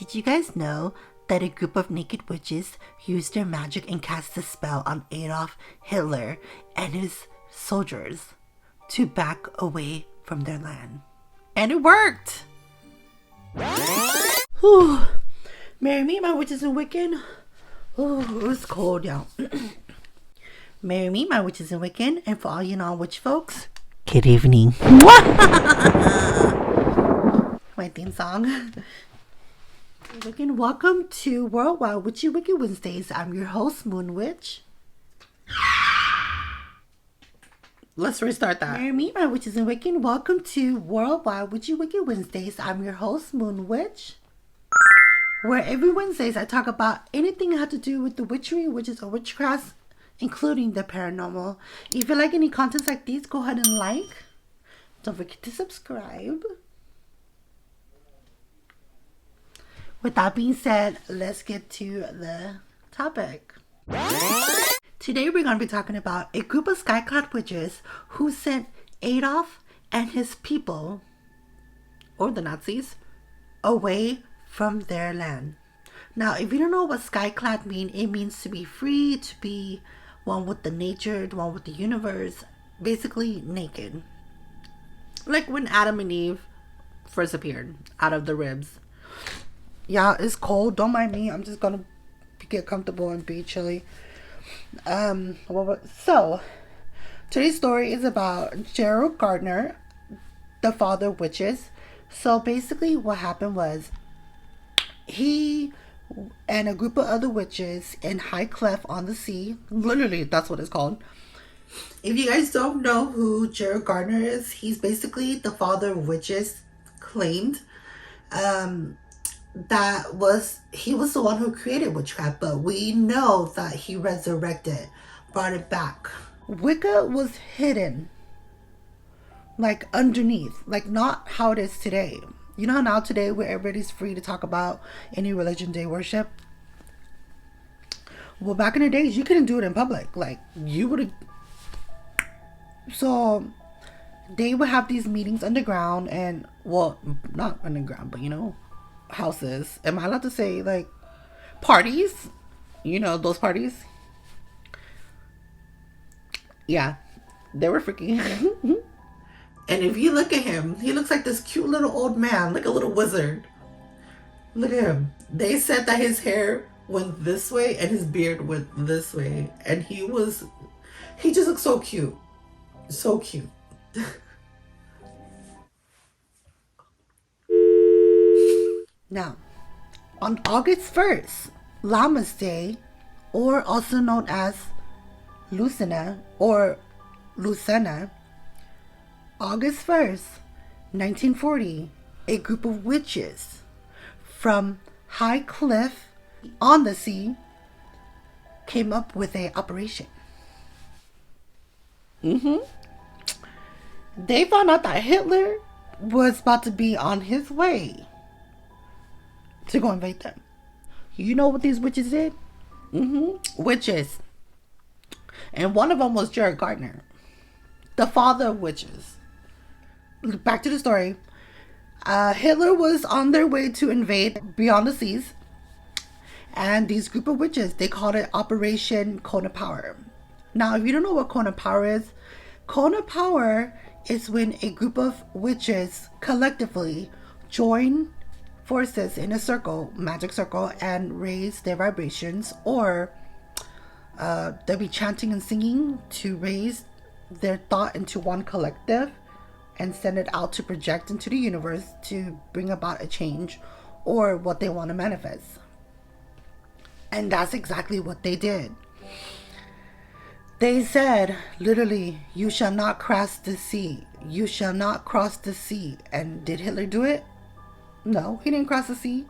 Did you guys know that a group of naked witches used their magic and cast a spell on Adolf Hitler and his soldiers to back away from their land? And it worked! Whew. Marry me, my witches and wicked. Oh, it was cold, y'all. Marry me, my witches and wicked. And for all you non-witch folks, good evening. My theme song. Again, welcome to Worldwide Witchy Wicked Wednesdays. I'm your host, Moon Witch. Let's restart that. Marry me, my witches and wicked. Welcome to Worldwide Witchy Wicked Wednesdays. I'm your host, Moon Witch. Where every Wednesdays I talk about anything that has to do with the witchery, witches, or witchcraft, including the paranormal. If you like any contents like these, go ahead and like. Don't forget to subscribe. With that being said, let's get to the topic. Today we're going to be talking about a group of Skyclad witches who sent Adolf and his people, or the Nazis, away from their land. Now, if you don't know what Skyclad means, it means to be free, to be one with the nature, one with the universe, basically naked. Like when Adam and Eve first appeared out of the ribs. Yeah, it's cold. Don't mind me. I'm just gonna get comfortable and be chilly. So today's story is about Gerald Gardner, the father of witches. So basically what happened was he and a group of other witches in High Clef on the Sea, literally that's what it's called. If you guys don't know who Gerald Gardner is, he's basically the father of witches, claimed. He was the one who created witchcraft, but we know that he resurrected, brought it back. Wicca was hidden, like underneath, like not how it is today. You know how now today where everybody's free to talk about any religion they worship? Well, back in the days, you couldn't do it in public. Like, you would have... So, they would have these meetings underground and, well, not underground, but, you know, houses. Am I allowed to say, like, parties? You know, those parties? Yeah, they were freaking... And if you look at him, he looks like this cute little old man, like a little wizard. Look at him. They said that his hair went this way and his beard went this way. And he just looked so cute. So cute. Now, on August 1st, Lammas Day, or also known as Lucina or Lucena, August 1st, 1940, a group of witches from High Cliff on the Sea came up with an operation. They found out that Hitler was about to be on his way to go invade them. You know what these witches did? Witches. And one of them was Gerald Gardner, the father of witches. Back to the story. Hitler was on their way to invade beyond the seas. And these group of witches, they called it Operation Cone of Power. Now, if you don't know what Cone of Power is, Cone of Power is when a group of witches collectively join forces in a circle, magic circle, and raise their vibrations, or they'll be chanting and singing to raise their thought into one collective and send it out to project into the universe to bring about a change or what they want to manifest. And that's exactly what they did. They said, literally, you shall not cross the sea. You shall not cross the sea. And did Hitler do it? No, he didn't cross the sea.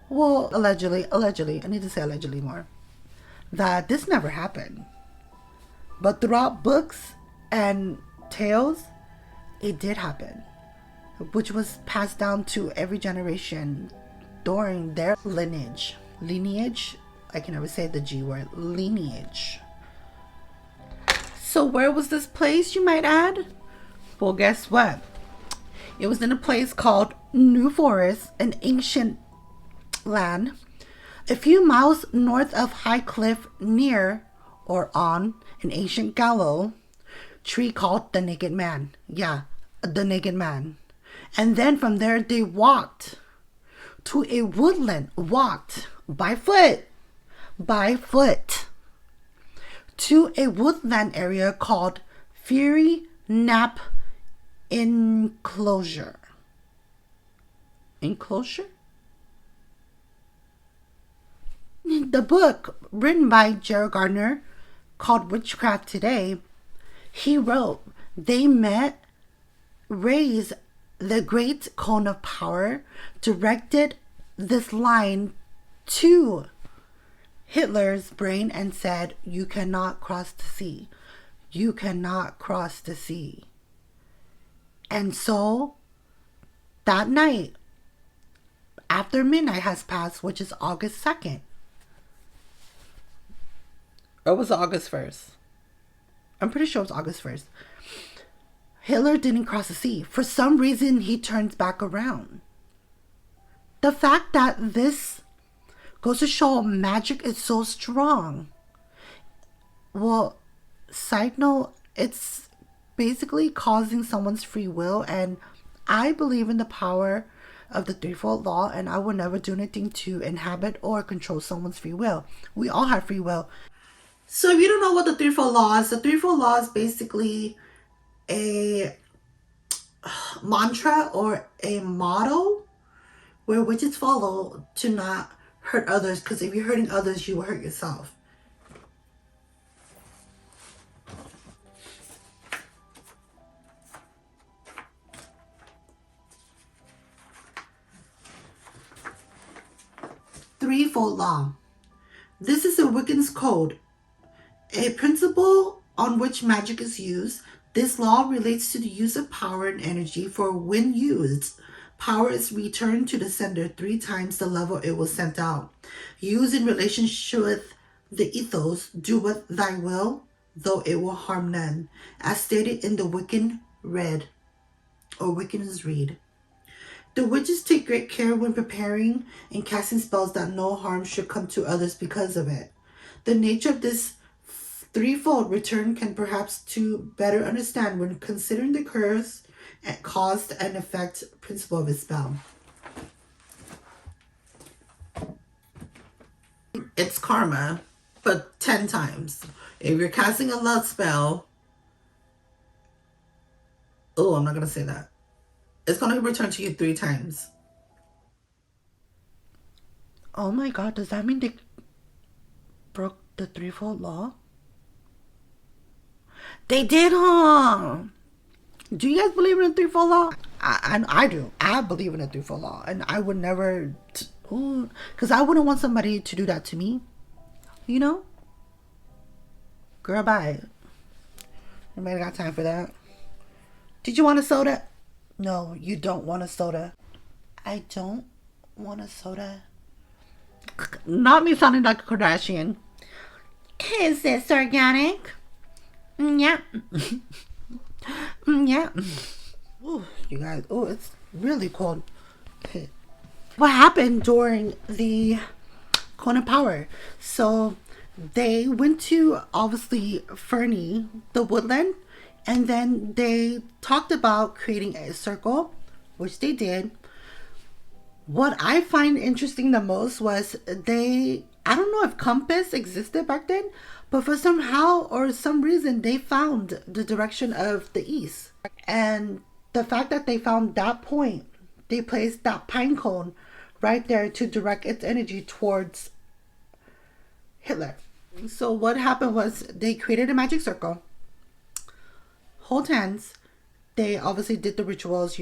Well, allegedly, I need to say allegedly more, that this never happened. But throughout books and tales, it did happen, which was passed down to every generation during their lineage. I can never say the G word. Lineage. So where was this place, you might add? Well, guess what? It was in a place called New Forest, an ancient land, a few miles north of High Cliff, near or on an ancient gallows tree called the Naked Man. Yeah, the Naked Man. And then from there they walked to a woodland, walked by foot, to a woodland area called Fury Nap Enclosure. Enclosure? The book written by Gerald Gardner called Witchcraft Today, he wrote, they met, raised the great cone of power, directed this line to Hitler's brain and said, you cannot cross the sea. You cannot cross the sea. And so that night, after midnight has passed, which is August 2nd, or was it August 1st? I'm pretty sure it was August 1st. Hitler didn't cross the sea. For some reason, he turns back around. The fact that this goes to show magic is so strong. Well, side note, it's basically causing someone's free will, and I believe in the power of the threefold law, and I will never do anything to inhabit or control someone's free will. We all have free will. So if you don't know what the threefold law is, the threefold law is basically a mantra or a motto where witches follow to not hurt others, because if you're hurting others, you will hurt yourself. Threefold law. This is a Wiccan's code, a principle on which magic is used. This law relates to the use of power and energy, for when used, power is returned to the sender 3 times the level it was sent out. Used in relationship with the ethos, do what thy will, though it will harm none, as stated in the Wiccan Read, or Wiccan's Read. The witches take great care when preparing and casting spells that no harm should come to others because of it. The nature of this threefold return can perhaps to better understand when considering the curse and cause and effect principle of a spell. It's karma, but 10 times. If you're casting a love spell, oh, I'm not going to say that. It's going to return to you 3 times. Oh my God, does that mean they broke the threefold law? They did, huh? Do you guys believe in the threefold law? I do. I believe in the threefold law, and I would never, because I wouldn't want somebody to do that to me. You know? Girl, bye. Nobody got time for that. Did you want a soda? No, you don't want a soda. I don't want a soda. Not me sounding like a Kardashian. Is this organic? Yeah. Yeah. Ooh, you guys. Oh, it's really cold. What happened during the Cone of Power? So they went to, obviously, Fernie, the woodland, and then they talked about creating a circle, which they did. What I find interesting the most was I don't know if compass existed back then, but for somehow or some reason, they found the direction of the east. And the fact that they found that point, they placed that pine cone right there to direct its energy towards Hitler. So what happened was they created a magic circle, hold hands. They obviously did the rituals,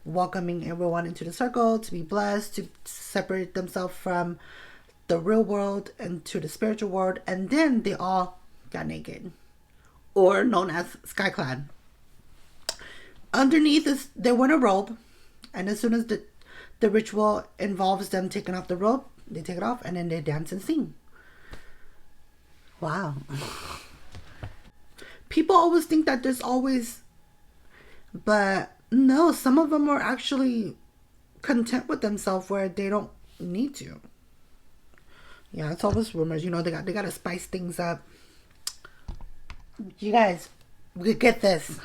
welcoming everyone into the circle to be blessed, to separate themselves from the real world and to the spiritual world. And then they all got naked, or known as Skyclad. Underneath they wear a robe, and as soon as the ritual involves them taking off the robe, they take it off and then they dance and sing. Wow. People always think that there's always, but No, some of them are actually content with themselves where they don't need to. Yeah, it's always rumors. You know, they got to spice things up. You guys, we could get this.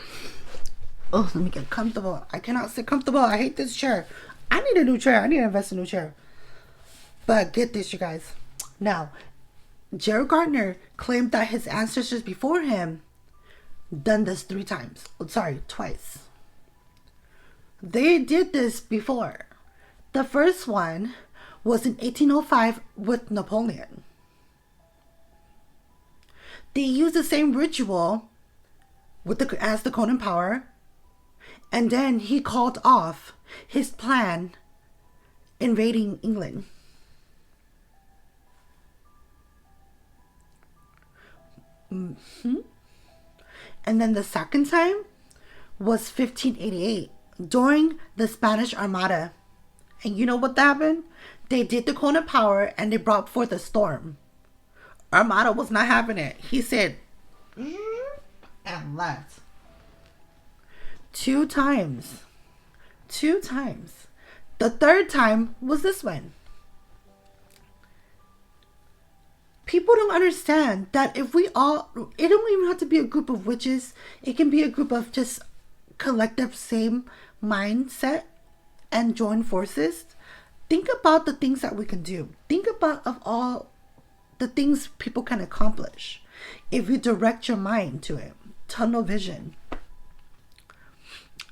Oh, let me get comfortable. I cannot sit comfortable. I hate this chair. I need a new chair. I need to invest in a new chair. But get this, you guys. Now, Gerald Gardner claimed that his ancestors before him done this 3 times. Oh, sorry, twice. They did this before. The first one was in 1805 with Napoleon. They used the same ritual as the Conan Power, and then he called off his plan invading England. And then the second time was 1588 during the Spanish Armada. And you know what happened? They did the Conan Power and they brought forth a storm. Armada was not having it. He said, and left. 2 times. 2 times. The third time was this one. People don't understand that if we all, it don't even have to be a group of witches. It can be a group of just collective same mindset and join forces. Think about the things that we can do. Think about of all the things people can accomplish if you direct your mind to it. Tunnel vision.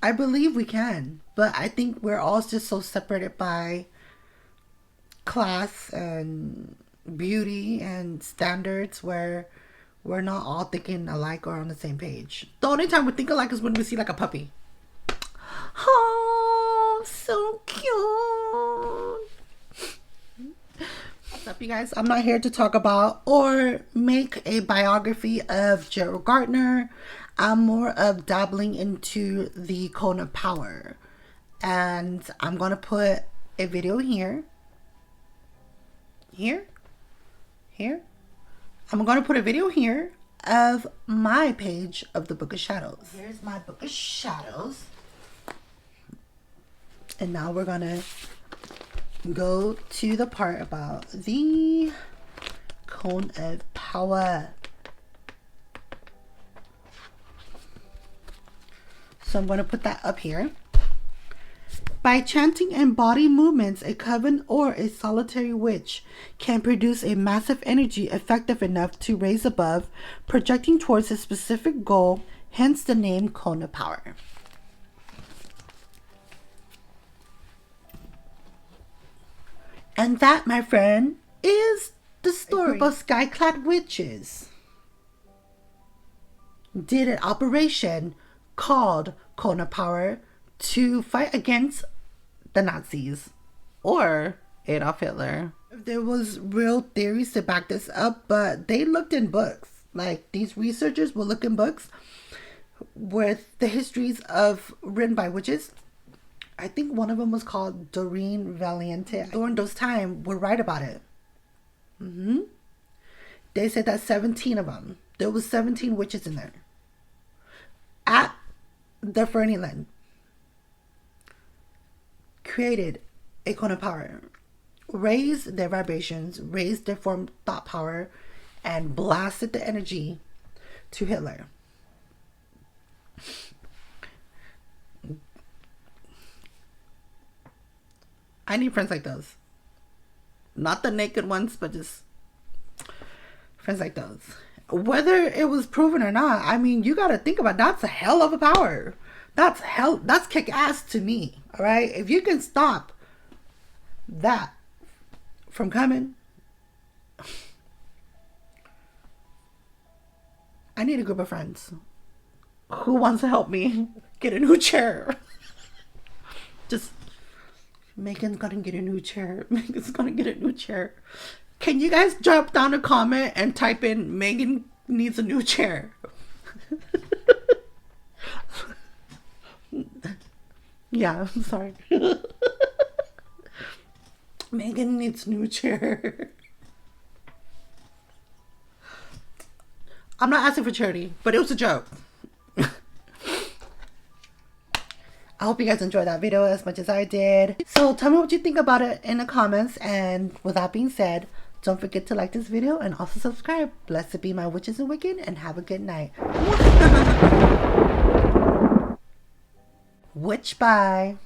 I believe we can, but I think we're all just so separated by class and beauty and standards where we're not all thinking alike or on the same page. The only time we think alike is when we see like a puppy. Oh, so cute. What's up, you guys? I'm not here to talk about or make a biography of Gerald Gardner. I'm more of dabbling into the Conan Power. And I'm going to put a video here. Here. I'm going to put a video here of my page of the Book of Shadows. Here's my Book of Shadows. And now we're going to go to the part about the Cone of Power. So I'm going to put that up here. By chanting and body movements, a coven or a solitary witch can produce a massive energy effective enough to raise above, projecting towards a specific goal, hence the name Cone of Power. And that, my friend, is the story. A group of Skyclad witches did an operation called Cone of Power to fight against the Nazis or Adolf Hitler. There was real theories to back this up, but they looked in books. Like, these researchers will look in books with the histories of written by witches. I think one of them was called Doreen Valiente. During those times, would write about it. They said that 17 of them. There was 17 witches in there. At the Ferneyland. Created a Cone of Power. Raised their vibrations. Raised their form thought power. And blasted the energy to Hitler. I need friends like those. Not the naked ones, but just friends like those. Whether it was proven or not, I mean, you got to think about it. That's a hell of a power. That's kick ass to me. All right. If you can stop that from coming, I need a group of friends who wants to help me get a new chair. Just Megan's gonna get a new chair. Megan's gonna get a new chair. Can you guys drop down a comment and type in Megan needs a new chair? Yeah, I'm sorry. Megan needs a new chair. I'm not asking for charity, but it was a joke. I hope you guys enjoyed that video as much as I did. So tell me what you think about it in the comments. And with that being said, don't forget to like this video and also subscribe. Blessed be my witches and wicked, and have a good night. Witch bye.